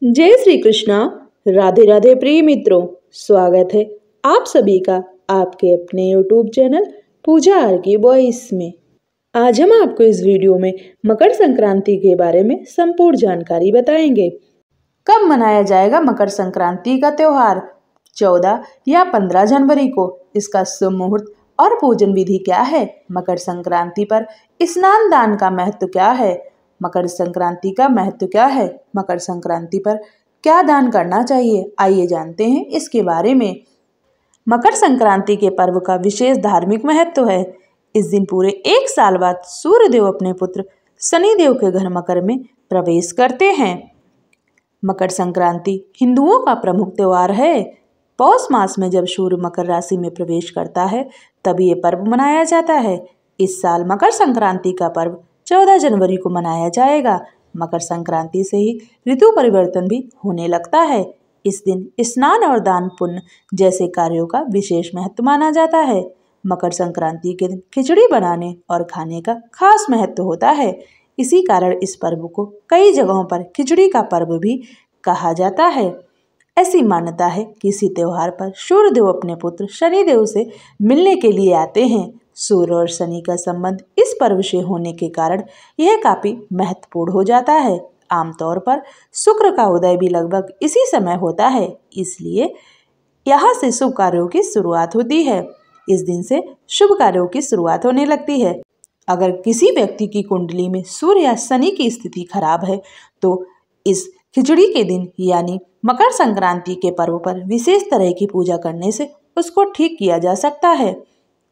जय श्री कृष्णा। राधे राधे प्रिय मित्रों, स्वागत है आप सभी का आपके अपने YouTube चैनल पूजा आर की वॉइस में। आज हम आपको इस वीडियो में मकर संक्रांति के बारे में संपूर्ण जानकारी बताएंगे। कब मनाया जाएगा मकर संक्रांति का त्योहार? 14 या 15 जनवरी को। इसका शुभ मुहूर्त और पूजन विधि क्या है? मकर संक्रांति पर स्नान दान का महत्व क्या है? मकर संक्रांति का महत्व क्या है? मकर संक्रांति पर क्या दान करना चाहिए? आइए जानते हैं इसके बारे में। मकर संक्रांति के पर्व का विशेष धार्मिक महत्व है। इस दिन पूरे एक साल बाद सूर्यदेव अपने पुत्र शनिदेव के घर मकर में प्रवेश करते हैं। मकर संक्रांति हिंदुओं का प्रमुख त्योहार है। पौष मास में जब सूर्य मकर राशि में प्रवेश करता है तब ये पर्व मनाया जाता है। इस साल मकर संक्रांति का पर्व 14 जनवरी को मनाया जाएगा। मकर संक्रांति से ही ऋतु परिवर्तन भी होने लगता है। इस दिन स्नान और दान पुण्य जैसे कार्यों का विशेष महत्व माना जाता है। मकर संक्रांति के दिन खिचड़ी बनाने और खाने का खास महत्व होता है। इसी कारण इस पर्व को कई जगहों पर खिचड़ी का पर्व भी कहा जाता है। ऐसी मान्यता है कि इसी त्योहार पर सूर्यदेव अपने पुत्र शनिदेव से मिलने के लिए आते हैं। सूर्य और शनि का संबंध इस पर्व से होने के कारण यह काफी महत्वपूर्ण हो जाता है। आमतौर पर शुक्र का उदय भी लगभग इसी समय होता है, इसलिए यहाँ से शुभ कार्यों की शुरुआत होती है। इस दिन से शुभ कार्यों की शुरुआत होने लगती है। अगर किसी व्यक्ति की कुंडली में सूर्य या शनि की स्थिति खराब है तो इस खिचड़ी के दिन यानी मकर संक्रांति के पर्व पर विशेष तरह की पूजा करने से उसको ठीक किया जा सकता है।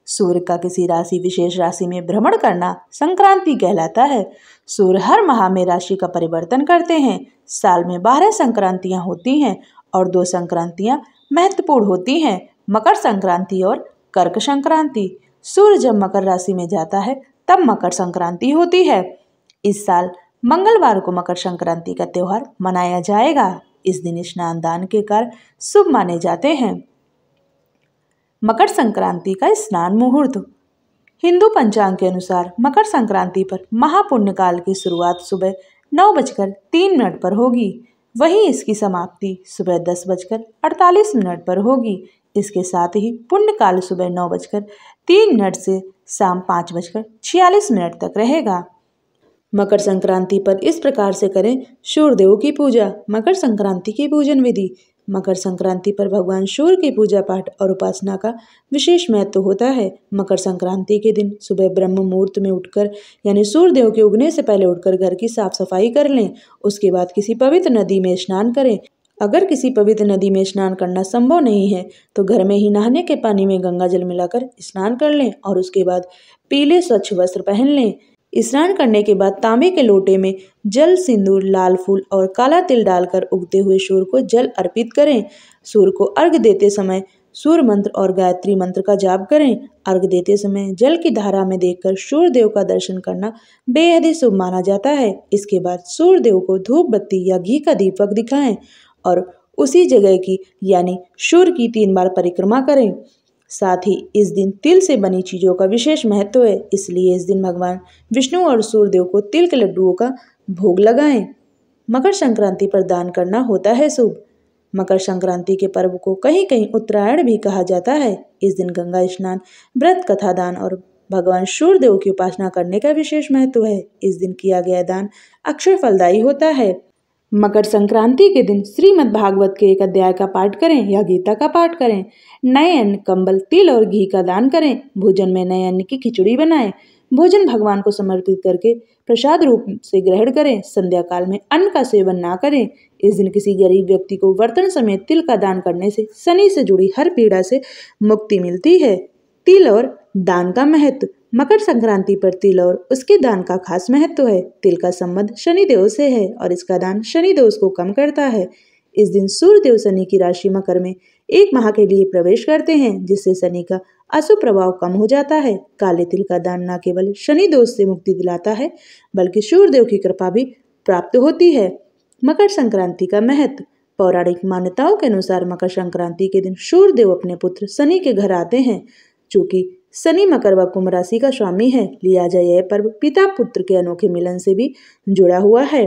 सूर्य का किसी राशि विशेष राशि में भ्रमण करना संक्रांति कहलाता है। सूर्य हर माह में राशि का परिवर्तन करते हैं। साल में 12 संक्रांतियां होती हैं और 2 संक्रांतियां महत्वपूर्ण होती हैं, मकर संक्रांति और कर्क संक्रांति। सूर्य जब मकर राशि में जाता है तब मकर संक्रांति होती है। इस साल मंगलवार को मकर संक्रांति का त्योहार मनाया जाएगा। इस दिन स्नान दान के कार्य शुभ माने जाते हैं। मकर संक्रांति का स्नान मुहूर्त। हिंदू पंचांग के अनुसार मकर संक्रांति पर महापुण्य काल की शुरुआत सुबह 9:03 पर होगी। वहीं इसकी समाप्ति सुबह 10:48 पर होगी। इसके साथ ही पुण्य काल सुबह 9:03 से शाम 5:46 तक रहेगा। मकर संक्रांति पर इस प्रकार से करें सूर्यदेव की पूजा। मकर संक्रांति की पूजन विधि। मकर संक्रांति पर भगवान सूर्य की पूजा पाठ और उपासना का विशेष महत्व होता है। मकर संक्रांति के दिन सुबह ब्रह्म मुहूर्त में उठकर यानी सूर्यदेव के उगने से पहले उठकर घर की साफ सफाई कर लें। उसके बाद किसी पवित्र नदी में स्नान करें। अगर किसी पवित्र नदी में स्नान करना संभव नहीं है तो घर में ही नहाने के पानी में गंगा जल मिलाकर स्नान कर लें और उसके बाद पीले स्वच्छ वस्त्र पहन लें। स्नान करने के बाद तांबे के लोटे में जल, सिंदूर, लाल फूल और काला तिल डालकर उगते हुए सूर्य को जल अर्पित करें। सूर्य को अर्घ्य देते समय सूर्य मंत्र और गायत्री मंत्र का जाप करें। अर्घ्य देते समय जल की धारा में देखकर सूर्य देव का दर्शन करना बेहद ही शुभ माना जाता है। इसके बाद सूर्य देव को धूप बत्ती या घी का दीपक दिखाएं और उसी जगह की यानी सूर्य की 3 बार परिक्रमा करें। साथ ही इस दिन तिल से बनी चीज़ों का विशेष महत्व है, इसलिए इस दिन भगवान विष्णु और सूर्यदेव को तिल के लड्डुओं का भोग लगाएं। मकर संक्रांति पर दान करना होता है शुभ। मकर संक्रांति के पर्व को कहीं कहीं उत्तरायण भी कहा जाता है। इस दिन गंगा स्नान, व्रत, कथा दान और भगवान सूर्यदेव की उपासना करने का विशेष महत्व है। इस दिन किया गया दान अक्षय फलदायी होता है। मकर संक्रांति के दिन श्रीमद् भागवत के एक अध्याय का पाठ करें या गीता का पाठ करें। नए अन्न, कंबल, तिल और घी का दान करें। भोजन में नए अन्न की खिचड़ी बनाएं। भोजन भगवान को समर्पित करके प्रसाद रूप से ग्रहण करें। संध्या काल में अन्न का सेवन ना करें। इस दिन किसी गरीब व्यक्ति को बर्तन समेत तिल का दान करने से शनि से जुड़ी हर पीड़ा से मुक्ति मिलती है। तिल और दान का महत्व। मकर संक्रांति पर तिल और उसके दान का खास महत्व है। तिल का संबंध शनिदेव से है और इसका दान शनि दोष को कम करता है। इस दिन सूर्यदेव शनि की राशि मकर में 1 माह के लिए प्रवेश करते हैं, जिससे शनि का अशुभ प्रभाव कम हो जाता है। काले तिल का दान न केवल शनि दोष से मुक्ति दिलाता है बल्कि सूर्यदेव की कृपा भी प्राप्त होती है। मकर संक्रांति का महत्व। पौराणिक मान्यताओं के अनुसार मकर संक्रांति के दिन सूर्यदेव अपने पुत्र शनि के घर आते हैं। चूंकि शनि मकर व कुंभ राशि का स्वामी है, लिहाजा यह पर्व पिता पुत्र के अनोखे मिलन से भी जुड़ा हुआ है।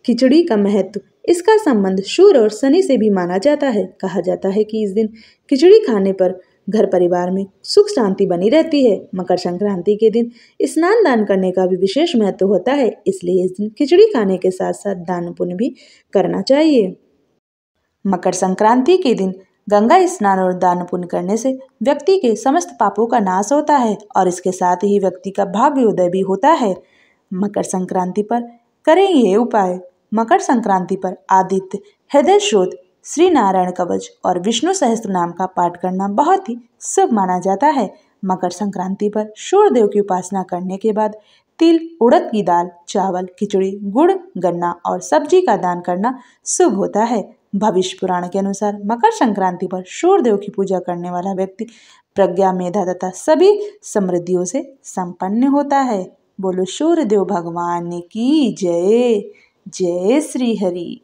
खिचड़ी का महत्व। इसका संबंध सूर्य और शनि से भी माना जाता है। कहा जाता है कि इस दिन खिचड़ी खाने पर घर परिवार में सुख शांति बनी रहती है। मकर संक्रांति के दिन स्नान दान करने का भी विशेष महत्व होता है, इसलिए इस दिन खिचड़ी खाने के साथ साथ दान पुण्य भी करना चाहिए। मकर संक्रांति के दिन गंगा स्नान और दान पुण्य करने से व्यक्ति के समस्त पापों का नाश होता है और इसके साथ ही व्यक्ति का भाग्योदय भी होता है। मकर संक्रांति पर करें ये उपाय। मकर संक्रांति पर आदित्य हृदय स्रोत, श्री नारायण कवच और विष्णु सहस्त्र नाम का पाठ करना बहुत ही शुभ माना जाता है। मकर संक्रांति पर सूर्यदेव की उपासना करने के बाद तिल, उड़द की दाल, चावल, खिचड़ी, गुड़, गन्ना और सब्जी का दान करना शुभ होता है। भविष्य पुराण के अनुसार मकर संक्रांति पर सूर्यदेव की पूजा करने वाला व्यक्ति प्रज्ञा, मेधा तथा सभी समृद्धियों से संपन्न होता है। बोलो सूर्यदेव भगवान की जय। जय श्री हरि।